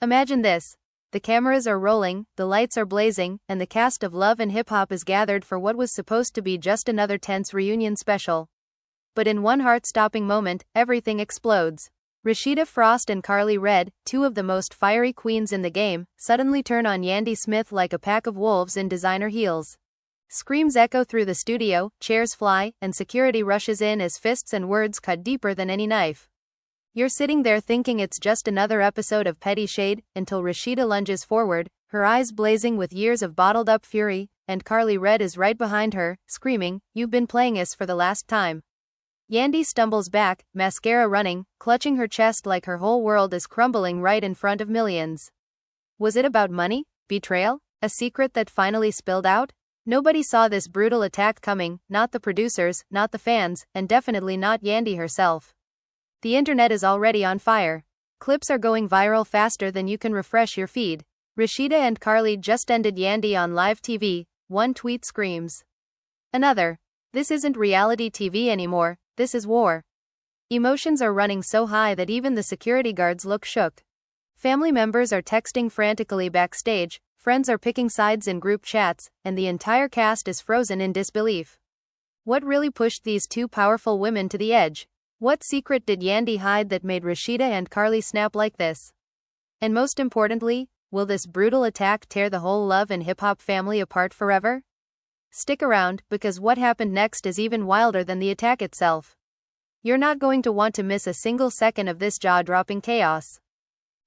Imagine this. The cameras are rolling, the lights are blazing, and the cast of Love and Hip Hop is gathered for what was supposed to be just another tense reunion special. But in one heart-stopping moment, everything explodes. Rasheeda Frost and Karlie Redd, two of the most fiery queens in the game, suddenly turn on Yandy Smith like a pack of wolves in designer heels. Screams echo through the studio, chairs fly, and security rushes in as fists and words cut deeper than any knife. You're sitting there thinking it's just another episode of petty shade, until Rasheeda lunges forward, her eyes blazing with years of bottled-up fury, and Karlie Redd is right behind her, screaming, "You've been playing us for the last time." Yandy stumbles back, mascara running, clutching her chest like her whole world is crumbling right in front of millions. Was it about money? Betrayal? A secret that finally spilled out? Nobody saw this brutal attack coming, not the producers, not the fans, and definitely not Yandy herself. The internet is already on fire. Clips are going viral faster than you can refresh your feed. Rasheeda and Karlie just ended Yandy on live TV, one tweet screams. Another. This isn't reality TV anymore, this is war. Emotions are running so high that even the security guards look shook. Family members are texting frantically backstage, friends are picking sides in group chats, and the entire cast is frozen in disbelief. What really pushed these two powerful women to the edge? What secret did Yandy hide that made Rasheeda and Karlie snap like this? And most importantly, will this brutal attack tear the whole Love and Hip Hop family apart forever? Stick around, because what happened next is even wilder than the attack itself. You're not going to want to miss a single second of this jaw-dropping chaos.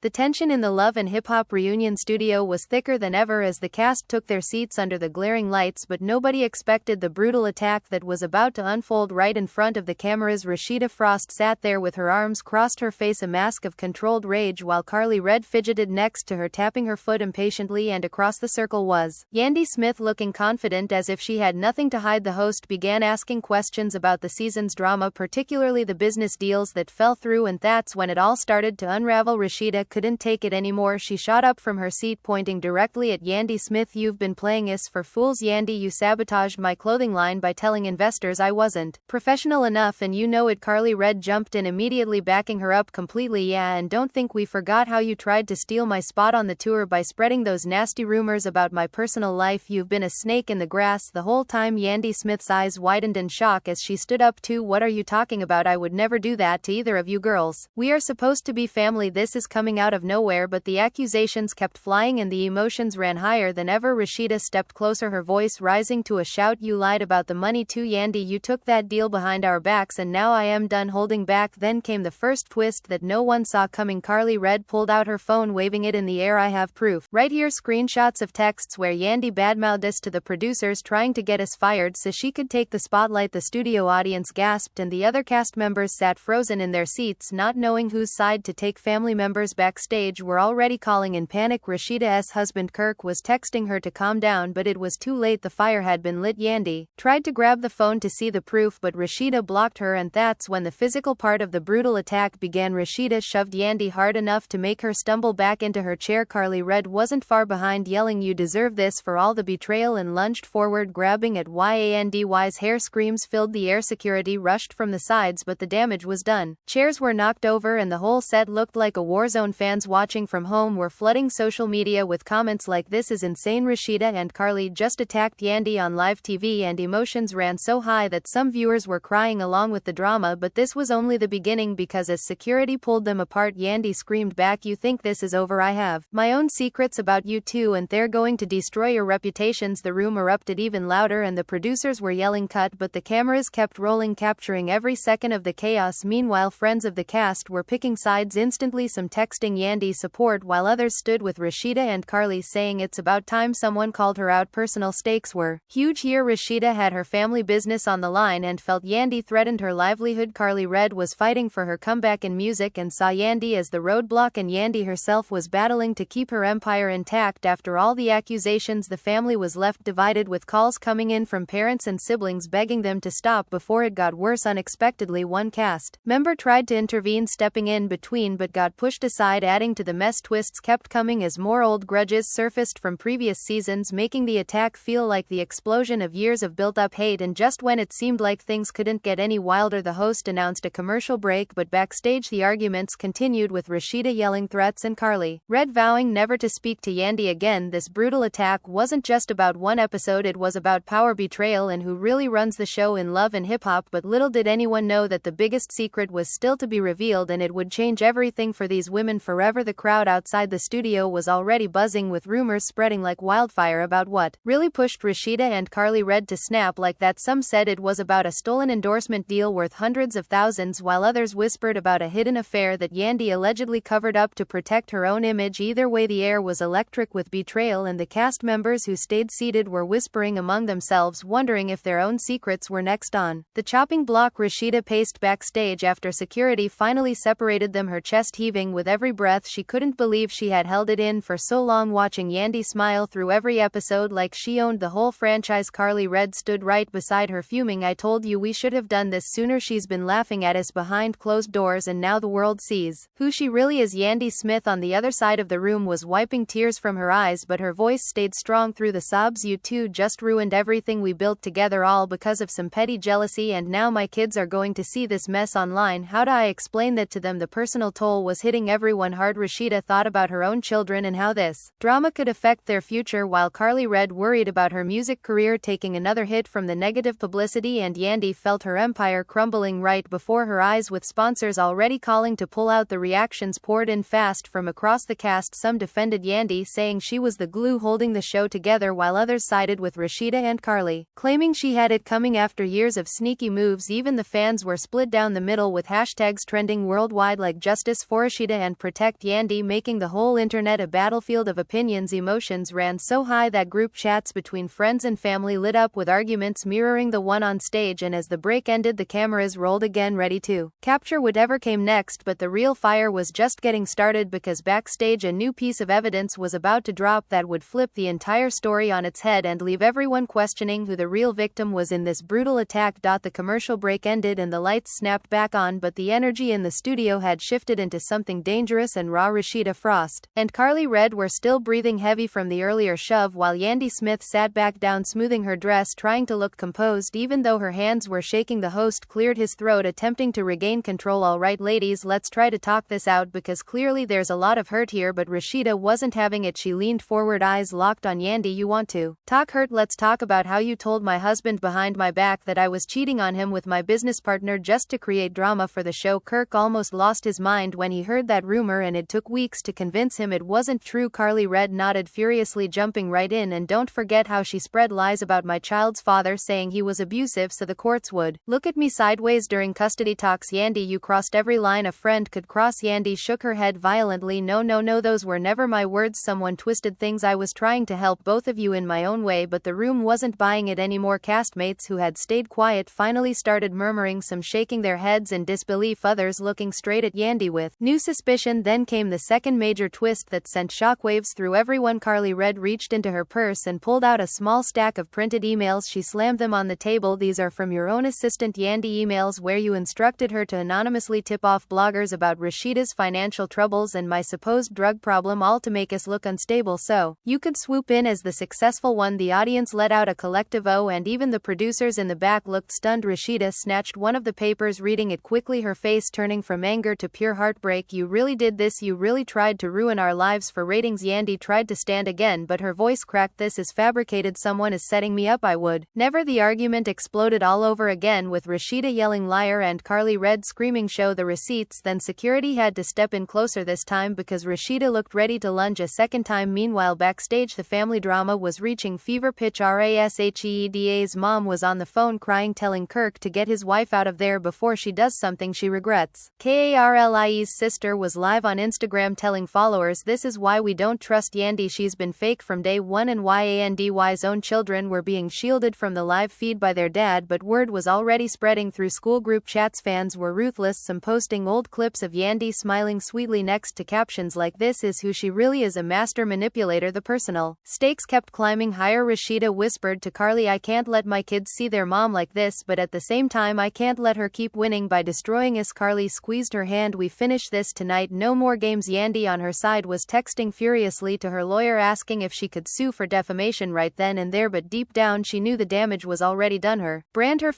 The tension in the Love and Hip Hop reunion studio was thicker than ever as the cast took their seats under the glaring lights, but nobody expected the brutal attack that was about to unfold right in front of the cameras. Rasheeda Frost sat there with her arms crossed, her face a mask of controlled rage, while Karlie Redd fidgeted next to her, tapping her foot impatiently, and across the circle was Yandy Smith, looking confident as if she had nothing to hide. The host began asking questions about the season's drama, particularly the business deals that fell through, and that's when it all started to unravel. Rasheeda couldn't take it anymore. She shot up from her seat, pointing directly at Yandy Smith. "You've been playing us for fools, Yandy. You sabotaged my clothing line by telling investors I wasn't professional enough, and you know it." Karlie Redd jumped in, immediately backing her up completely. "Yeah, and don't think we forgot how you tried to steal my spot on the tour by spreading those nasty rumors about my personal life. You've been a snake in the grass the whole time." Yandy Smith's eyes widened in shock as she stood up too. "What are you talking about? I would never do that to either of you girls. We are supposed to be family." This is coming out of nowhere, but the accusations kept flying and the emotions ran higher than ever. Rasheeda stepped closer, her voice rising to a shout. "You lied about the money too, Yandy. You took that deal behind our backs, and now I am done holding back." Then came the first twist that no one saw coming. Karlie Redd pulled out her phone, waving it in the air. "I have proof right here." Screenshots of texts where Yandy badmouthed us to the producers, trying to get us fired so she could take the spotlight. The studio audience gasped, and the other cast members sat frozen in their seats, not knowing whose side to take. Family members backstage were already calling in panic. Rasheeda's husband Kirk was texting her to calm down, but it was too late. The fire had been lit. Yandy tried to grab the phone to see the proof, but Rasheeda blocked her, and that's when the physical part of the brutal attack began. Rasheeda shoved Yandy hard enough to make her stumble back into her chair. Karlie Redd wasn't far behind, yelling, "You deserve this for all the betrayal," and lunged forward, grabbing at Yandy's hair. Screams filled the air. Security rushed from the sides, but the damage was done. Chairs were knocked over and the whole set looked like a war zone. Fans watching from home were flooding social media with comments like, "This is insane. Rasheeda and Karlie just attacked Yandy on live TV," and emotions ran so high that some viewers were crying along with the drama. But this was only the beginning, because as security pulled them apart, Yandy screamed back, "You think this is over? I have my own secrets about you too, and they're going to destroy your reputations." The room erupted even louder and the producers were yelling cut, but the cameras kept rolling, capturing every second of the chaos. Meanwhile, friends of the cast were picking sides instantly, some texting Yandy support while others stood with Rasheeda and Karlie, saying it's about time someone called her out. Personal stakes were huge here. Rasheeda had her family business on the line and felt Yandy threatened her livelihood. Karlie Redd was fighting for her comeback in music and saw Yandy as the roadblock, and Yandy herself was battling to keep her empire intact. After all the accusations, the family was left divided, with calls coming in from parents and siblings begging them to stop before it got worse. Unexpectedly, one cast member tried to intervene, stepping in between, but got pushed aside. side, adding to the mess. Twists kept coming as more old grudges surfaced from previous seasons, making the attack feel like the explosion of years of built-up hate. And just when it seemed like things couldn't get any wilder, the host announced a commercial break, but backstage the arguments continued, with Rasheeda yelling threats and Karlie Red vowing never to speak to Yandy again. This brutal attack wasn't just about one episode, it was about power, betrayal, and who really runs the show in Love and Hip Hop. But little did anyone know that the biggest secret was still to be revealed, and it would change everything for these women forever. The crowd outside the studio was already buzzing, with rumors spreading like wildfire about what really pushed Rasheeda and Karlie Red to snap like that. Some said it was about a stolen endorsement deal worth hundreds of thousands, while others whispered about a hidden affair that Yandy allegedly covered up to protect her own image. Either way, the air was electric with betrayal, and the cast members who stayed seated were whispering among themselves, wondering if their own secrets were next on the chopping block. Rasheeda paced backstage after security finally separated them, her chest heaving with every breath. She couldn't believe she had held it in for so long, watching Yandy smile through every episode like she owned the whole franchise. Karlie Red stood right beside her, fuming, "I told you we should have done this sooner. She's been laughing at us behind closed doors, and now the world sees who she really is." Yandy Smith on the other side of the room was wiping tears from her eyes, but her voice stayed strong through the sobs. "You two just ruined everything we built together, all because of some petty jealousy, and now my kids are going to see this mess online. How do I explain that to them?" The personal toll was hitting everyone hard. Rasheeda thought about her own children and how this drama could affect their future, while Karlie Red worried about her music career taking another hit from the negative publicity, and Yandy felt her empire crumbling right before her eyes, with sponsors already calling to pull out. The reactions poured in fast from across the cast. Some defended Yandy, saying she was the glue holding the show together, while others sided with Rasheeda and Karlie, claiming she had it coming after years of sneaky moves. Even the fans were split down the middle, with hashtags trending worldwide like "Justice for Rasheeda" and "Protect Yandy," making the whole internet a battlefield of opinions. Emotions ran so high that group chats between friends and family lit up, with arguments mirroring the one on stage. And as the break ended, the cameras rolled again, ready to capture whatever came next. But the real fire was just getting started, because backstage a new piece of evidence was about to drop that would flip the entire story on its head and leave everyone questioning who the real victim was in this brutal attack. The commercial break ended and the lights snapped back on, but the energy in the studio had shifted into something dangerous and raw. Rasheeda Frost and Karlie Red were still breathing heavy from the earlier shove, while Yandy Smith sat back down, smoothing her dress, trying to look composed even though her hands were shaking. The host cleared his throat, attempting to regain control. "All right, ladies, let's try to talk this out, because clearly there's a lot of hurt here." But Rasheeda wasn't having it. She leaned forward, eyes locked on Yandy. "You want to talk hurt? Let's talk about how you told my husband behind my back that I was cheating on him with my business partner just to create drama for the show." Kirk almost lost his mind when he heard that rumor, and it took weeks to convince him it wasn't true. Karlie Red nodded furiously, jumping right in. "And don't forget how she spread lies about my child's father, saying he was abusive so the courts would look at me sideways during custody talks. Yandy, you crossed every line a friend could cross." Yandy shook her head violently. No, those were never my words. Someone twisted things. I was trying to help both of you in my own way, but the room wasn't buying it anymore." Castmates who had stayed quiet finally started murmuring, some shaking their heads in disbelief, others looking straight at Yandy with new suspicion. Then came the second major twist that sent shockwaves through everyone. Karlie Red reached into her purse and pulled out a small stack of printed emails. She slammed them on the table. "These are from your own assistant, Yandy, emails where you instructed her to anonymously tip off bloggers about Rasheeda's financial troubles and my supposed drug problem, all to make us look unstable so you could swoop in as the successful one." The audience let out a collective "oh," and even the producers in the back looked stunned. Rasheeda snatched one of the papers, reading it quickly, her face turning from anger to pure heartbreak. "You really did this. You really tried to ruin our lives for ratings." Yandy tried to stand again, but her voice cracked. "This is fabricated. Someone is setting me up. I would never." The argument exploded all over again, with Rasheeda yelling "liar" and Karlie Red screaming "show the receipts." Then security had to step in closer this time, because Rasheeda looked ready to lunge a second time. Meanwhile, backstage the family drama was reaching fever pitch. Rasheeda's mom was on the phone crying, telling Kirk to get his wife out of there before she does something she regrets. Karlie's sister was live on Instagram telling followers, "This is why we don't trust Yandy. She's been fake from day one," and why Yandy's own children were being shielded from the live feed by their dad. But word was already spreading through school group chats. Fans were ruthless, some posting old clips of Yandy smiling sweetly next to captions like "This is who she really is, a master manipulator." The personal stakes kept climbing higher. Rasheeda whispered to Karlie, "I can't let my kids see their mom like this, but at the same time I can't let her keep winning by destroying us." Karlie squeezed her hand. "We finish this tonight. no more games. Yandy on her side was texting furiously to her lawyer asking if she could sue for defamation right then and there, but deep down she knew the damage was already done. Her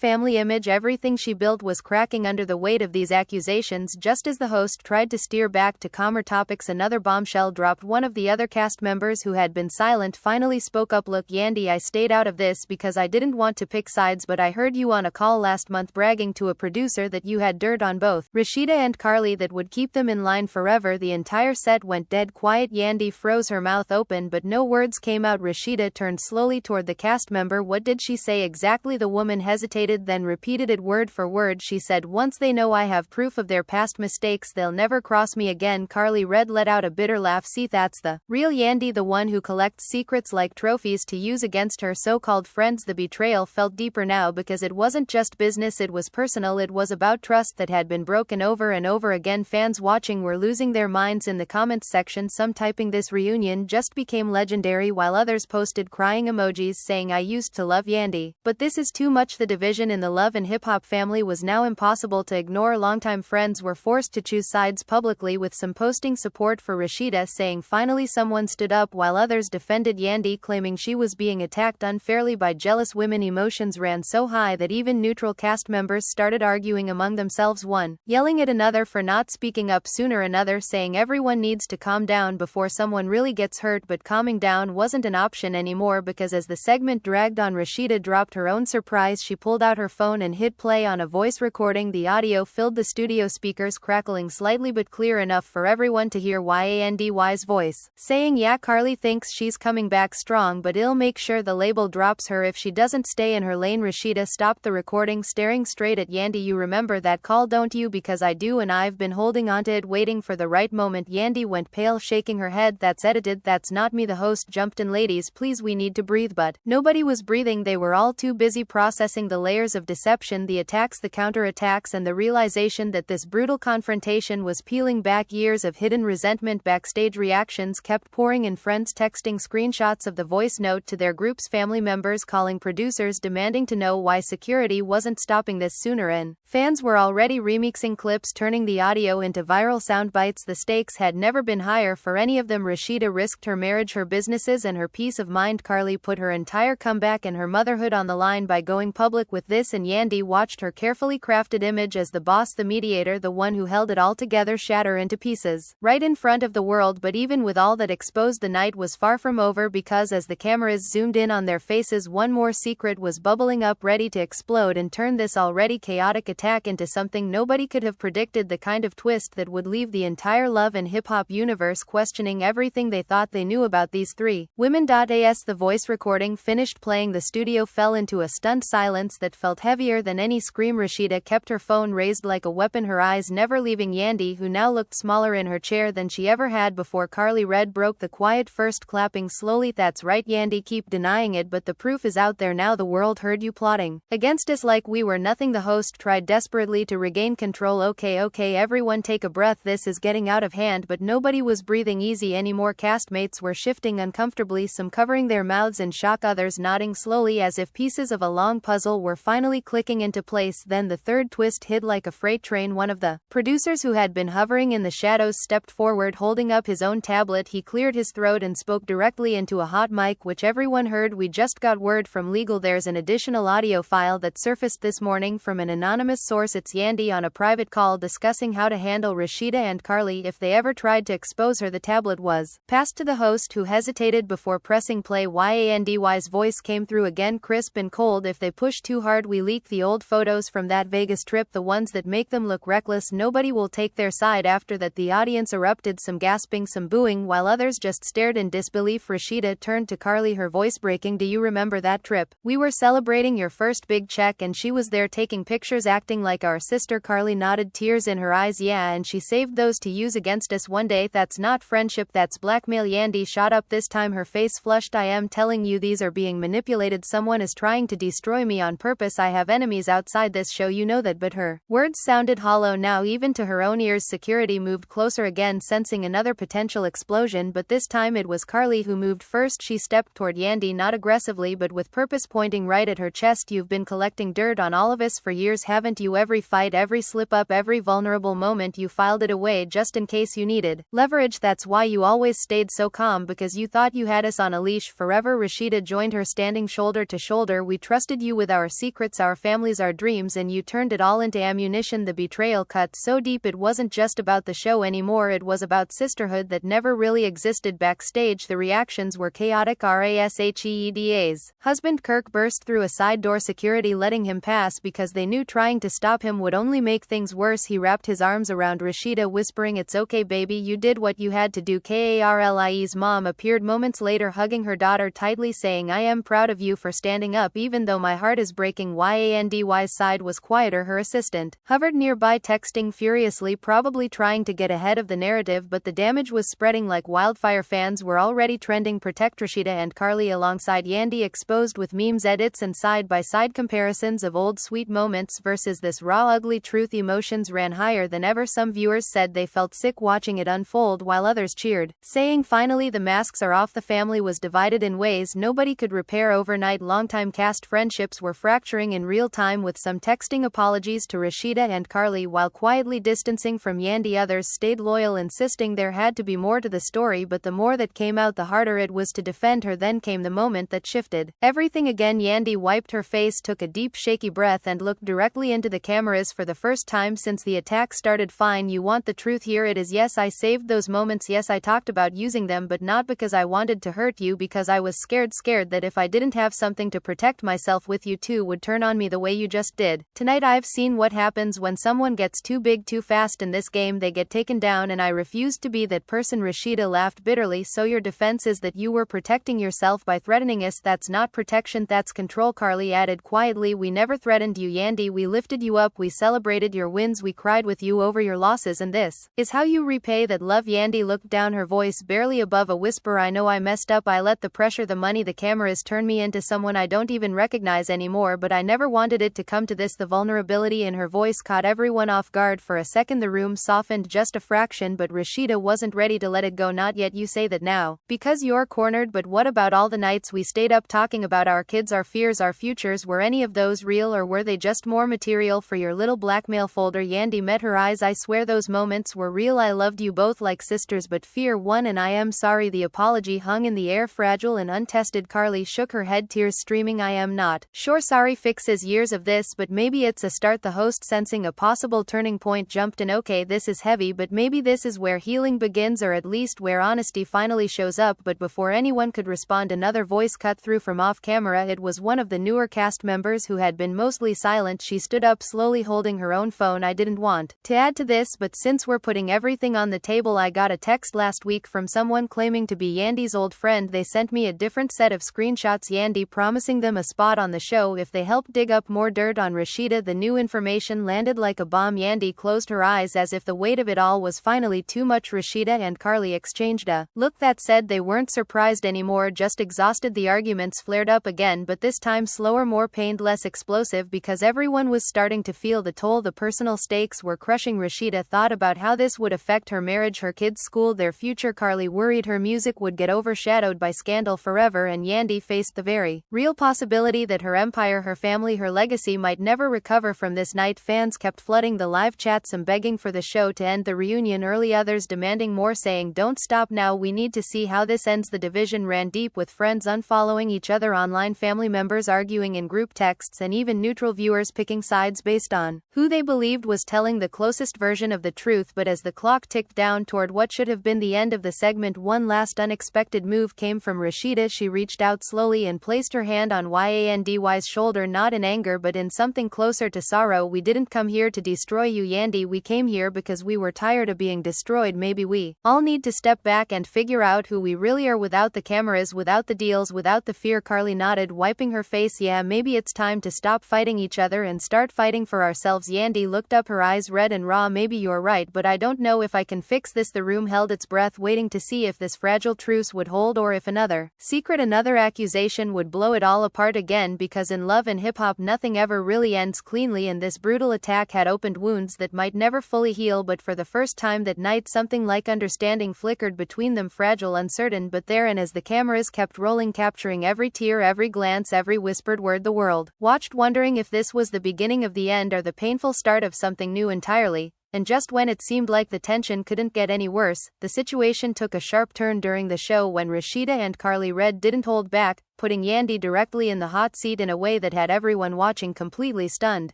family image, everything she built was cracking under the weight of these accusations. Just as the host tried to steer back to calmer topics, another bombshell dropped. One of the other cast members who had been silent finally spoke up. Look, Yandy, I stayed out of this because I didn't want to pick sides, but I heard you on a call last month bragging to a producer that you had dirt on both Rasheeda and Karlie that would keep them in line forever. The entire set went dead quiet. Yandy froze, her mouth open, but no words came out. Rasheeda turned slowly toward the cast member. What did she say exactly? The woman hesitated, then repeated it word for word. She said, once they know I have proof of their past mistakes, they'll never cross me again. Karlie let out a bitter laugh. See, that's the real Yandy, the one who collects secrets like trophies to use against her so-called friends. The betrayal felt deeper now because it wasn't just business, it was personal. It was about trust that had been broken over and over again. Fans watching were losing their minds in the comments section, some typing this reunion just became legendary, while others posted crying emojis saying I used to love Yandy, but this is too much. The division in the Love and Hip Hop family was now impossible to ignore. Longtime friends were forced to choose sides publicly, with some posting support for Rasheeda, saying finally someone stood up, while others defended Yandy, claiming she was being attacked unfairly by jealous women. Emotions ran so high that even neutral cast members started arguing among themselves, one yelling at another for not speaking up sooner, another saying everyone needs to calm down before someone really gets hurt. But calming down wasn't an option anymore, because as the segment dragged on, Rasheeda dropped her own surprise. She pulled out her phone and hit play on a voice recording. The audio filled the studio speakers, crackling slightly but clear enough for everyone to hear Yandy's voice, saying, yeah, Karlie thinks she's coming back strong, but I'll make sure the label drops her if she doesn't stay in her lane. Rasheeda stopped the recording, staring straight at Yandy. You remember that call, don't you? Because I do, and I've been holding onto it, waiting for the right moment. Yandy went pale, shaking her head. That's edited, that's not me. The host jumped in. Ladies, please, we need to breathe. But nobody was breathing. They were all too busy processing the layers of deception, the attacks, the counterattacks, and the realization that this brutal confrontation was peeling back years of hidden resentment. Backstage reactions kept pouring in, friends texting screenshots of the voice note to their groups, family members calling producers demanding to know why security wasn't stopping this sooner, and fans were already remixing clips, turning the audio into viral sound bites. The stakes had never been higher for any of them. Rasheeda risked her marriage, her businesses, and her peace of mind. Karlie put her entire comeback and her motherhood on the line by going public with this, and Yandy watched her carefully crafted image as the boss, the mediator, the one who held it all together, shatter into pieces right in front of the world. But even with all that exposed, the night was far from over, because as the cameras zoomed in on their faces, one more secret was bubbling up, ready to explode and turn this already chaotic attack into something nobody could have predicted, the kind of twist that would leave the entire Love and Hip Hop universe questioning everything they thought they knew about these three women. As the voice recording finished playing, the studio fell into a stunned silence that felt heavier than any scream. Rasheeda kept her phone raised like a weapon, her eyes never leaving Yandy, who now looked smaller in her chair than she ever had before. Karlie broke the quiet, first clapping slowly. That's right, Yandy, keep denying it, but the proof is out there now. The world heard you plotting against us like we were nothing. The host tried desperately to regain control. Okay, everyone take a breath, this is getting out of hand. But nobody was breathing easy anymore. Castmates were shifting uncomfortably, some covering their mouths in shock, others nodding slowly as if pieces of a long puzzle were finally clicking into place. Then the third twist hit like a freight train. One of the producers, who had been hovering in the shadows, stepped forward, holding up his own tablet. He cleared his throat and spoke directly into a hot mic, which everyone heard. We just got word from legal. There's an additional audio file that surfaced this morning from an anonymous source. It's Yandy on a private call discussing how to handle Rasheeda and Karlie if they ever tried to expose her. The tablet was passed to the host, who hesitated before pressing play. Yandy's voice came through again, crisp and cold. If they push too hard, we leak the old photos from that Vegas trip, the ones that make them look reckless. Nobody will take their side. After that, the audience erupted, some gasping, some booing, while others just stared in disbelief. Rasheeda turned to Karlie, her voice breaking. Do you remember that trip? We were celebrating your first big check and she was there taking pictures, acting like our sister. Karlie nodded, tears in her eyes. Yeah, and she saved those to use against us one day. That's not friendship, that's blackmail. Yandy shot up, this time her face flushed. I am telling you, these are being manipulated. Someone is trying to destroy me on purpose. I have enemies outside this show, you know that. But her words sounded hollow now, even to her own ears. Security moved closer again, sensing another potential explosion, but this time it was Karlie who moved first. She stepped toward Yandy, not aggressively but with purpose, pointing right at her chest. You've been collecting dirt on all of us for years, haven't you? Every fight, every slip up, every vulnerable moment, you filed it away. way just in case you needed leverage. That's why you always stayed so calm, because you thought you had us on a leash forever. Rasheeda joined her, standing shoulder to shoulder. We trusted you with our secrets, our families, our dreams, and you turned it all into ammunition. The betrayal cut so deep it wasn't just about the show anymore, it was about sisterhood that never really existed. Backstage, the reactions were chaotic. Rasheeda's husband Kirk burst through a side door, security letting him pass because they knew trying to stop him would only make things worse. He wrapped his arms around Rasheeda, whispering, "It's okay, baby, you did what you had to do." Karlie's mom appeared moments later, hugging her daughter tightly, saying, "I am proud of you for standing up even though my heart is breaking." Yandy's side was quieter. Her assistant hovered nearby, texting furiously, probably trying to get ahead of the narrative, but the damage was spreading like wildfire. Fans were already trending "Protect Rasheeda and Karlie" alongside Yandy, exposed with memes, edits, and side-by-side comparisons of old sweet moments versus this raw ugly truth. Emotions ran higher than ever. Some viewers said they felt sick watching it unfold, while others cheered, saying finally the masks are off. The family was divided in ways nobody could repair overnight. Longtime cast friendships were fracturing in real time, with some texting apologies to Rasheeda and Karlie while quietly distancing from Yandy. Others stayed loyal, insisting there had to be more to the story, but the more that came out, the harder it was to defend her. Then came the moment that shifted everything again. Yandy wiped her face, took a deep shaky breath, and looked directly into the cameras for the first time since the attack started. "Fine, you want the truth, here it is. Yes, I saved those moments. Yes, I talked about using them, but not because I wanted to hurt you, because I was scared that if I didn't have something to protect myself with, you two would turn on me the way you just did tonight. I've seen what happens when someone gets too big too fast in this game. They get taken down, and I refused to be that person." Rasheeda laughed bitterly. "So your defense is that you were protecting yourself by threatening us? That's not protection, that's control." Karlie added quietly, "We never threatened you, Yandy. We lifted you up, we celebrated your wins, we cried with you over your losses, and this is how you repay that love." Yandy looked down, her voice barely above a whisper. "I know I messed up. I let the pressure, the money, the cameras turn me into someone I don't even recognize anymore, but I never wanted it to come to this." The vulnerability in her voice caught everyone off guard. For a second the room softened just a fraction, but Rasheeda wasn't ready to let it go. "Not yet. You say that now because you're cornered, but what about all the nights we stayed up talking about our kids, our fears, our futures? Were any of those real, or were they just more material for your little blackmail folder?" Yandy met her eyes. "I swear those moments were real. I loved you both like sisters, but fear won, and I am sorry." The apology hung in the air, fragile and untested. Karlie shook her head, tears streaming. "I am not sure sorry fixes years of this, but maybe it's a start." The host, sensing a possible turning point, jumped in. "Okay, this is heavy, but maybe this is where healing begins, or at least where honesty finally shows up." But before anyone could respond, another voice cut through from off camera. It was one of the newer cast members who had been mostly silent. She stood up slowly, holding her own phone. "I didn't want to add to this, but since we're putting everything on the table, I got a text last week from someone claiming to be Yandy's old friend. They sent me a different set of screenshots, Yandy promising them a spot on the show if they helped dig up more dirt on Rasheeda." The new information landed like a bomb. Yandy closed her eyes as if the weight of it all was finally too much. Rasheeda and Karlie exchanged a look that said they weren't surprised anymore, just exhausted. The arguments flared up again, but this time slower, more pained, less explosive, because everyone was starting to feel the toll. The personal stakes were crushing. Rasheeda thought about how this would affect her marriage, her kids' school, their future. Karlie worried her music would get overshadowed by scandal forever, and Yandy faced the very real possibility that her empire, her family, her legacy might never recover from this night. Fans kept flooding the live chats, some begging for the show to end the reunion early, others demanding more, saying, "Don't stop now, we need to see how this ends." The division ran deep, with friends unfollowing each other online, family members arguing in group texts, and even neutral viewers picking sides based on who they believed was telling the closest version of the truth. But as the clock ticked down toward what should have been the end of the segment, one last unexpected move came from Rasheeda. She reached out slowly and placed her hand on Yandy's shoulder, not in anger but in something closer to sorrow. "We didn't come here to destroy you, Yandy. We came here because we were tired of being destroyed. Maybe we all need to step back and figure out who we really are without the cameras, without the deals, without the fear." Karlie nodded, wiping her face. "Yeah, maybe it's time to stop fighting each other and start fighting for ourselves." Yandy looked up, her eyes red and raw. "Maybe you're right, but I don't know if I can fix this." The room held its breath, waiting to see if this fragile truce would hold, or if another secret, another accusation would blow it all apart again, because in love and hip-hop nothing ever really ends cleanly, and this brutal attack had opened wounds that might never fully heal. But for the first time that night, something like understanding flickered between them, fragile, uncertain, but there. And as the cameras kept rolling, capturing every tear, every glance, every whispered word, the world watched, wondering if this was the beginning of the end or the painful start of something new entirely. and just when it seemed like the tension couldn't get any worse, the situation took a sharp turn during the show when Rasheeda and Karlie didn't hold back, putting Yandy directly in the hot seat in a way that had everyone watching completely stunned.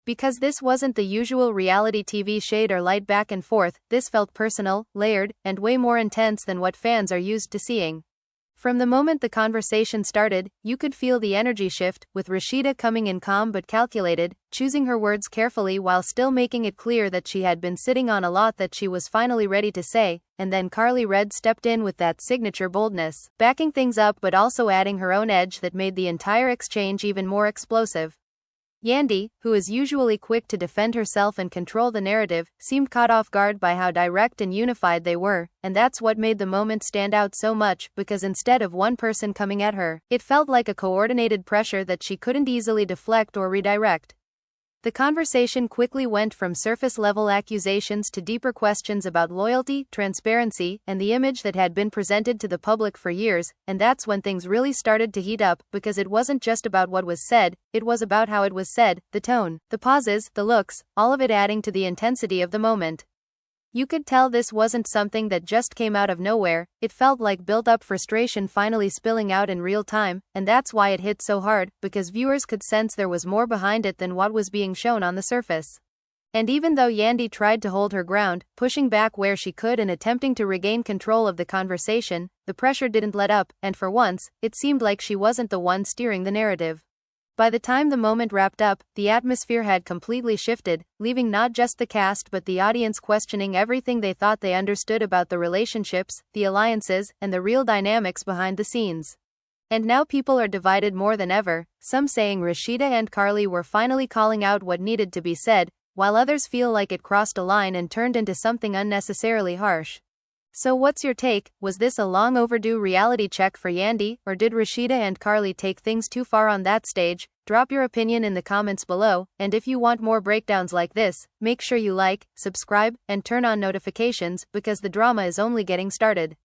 Because this wasn't the usual reality TV shade or light back and forth, this felt personal, layered, and way more intense than what fans are used to seeing. From the moment the conversation started, you could feel the energy shift, with Rasheeda coming in calm but calculated, choosing her words carefully while still making it clear that she had been sitting on a lot that she was finally ready to say, and then Karlie stepped in with that signature boldness, backing things up but also adding her own edge that made the entire exchange even more explosive. Yandy, who is usually quick to defend herself and control the narrative, seemed caught off guard by how direct and unified they were, and that's what made the moment stand out so much, because instead of one person coming at her, it felt like a coordinated pressure that she couldn't easily deflect or redirect. The conversation quickly went from surface-level accusations to deeper questions about loyalty, transparency, and the image that had been presented to the public for years, and that's when things really started to heat up, because it wasn't just about what was said, it was about how it was said, the tone, the pauses, the looks, all of it adding to the intensity of the moment. You could tell this wasn't something that just came out of nowhere, it felt like built-up frustration finally spilling out in real time, and that's why it hit so hard, because viewers could sense there was more behind it than what was being shown on the surface. And even though Yandy tried to hold her ground, pushing back where she could and attempting to regain control of the conversation, the pressure didn't let up, and for once, it seemed like she wasn't the one steering the narrative. By the time the moment wrapped up, the atmosphere had completely shifted, leaving not just the cast but the audience questioning everything they thought they understood about the relationships, the alliances, and the real dynamics behind the scenes. And now people are divided more than ever, some saying Rasheeda and Karlie were finally calling out what needed to be said, while others feel like it crossed a line and turned into something unnecessarily harsh. So what's your take? Was this a long overdue reality check for Yandy, or did Rasheeda and Karlie take things too far on that stage? Drop your opinion in the comments below, and if you want more breakdowns like this, make sure you like, subscribe, and turn on notifications, because the drama is only getting started.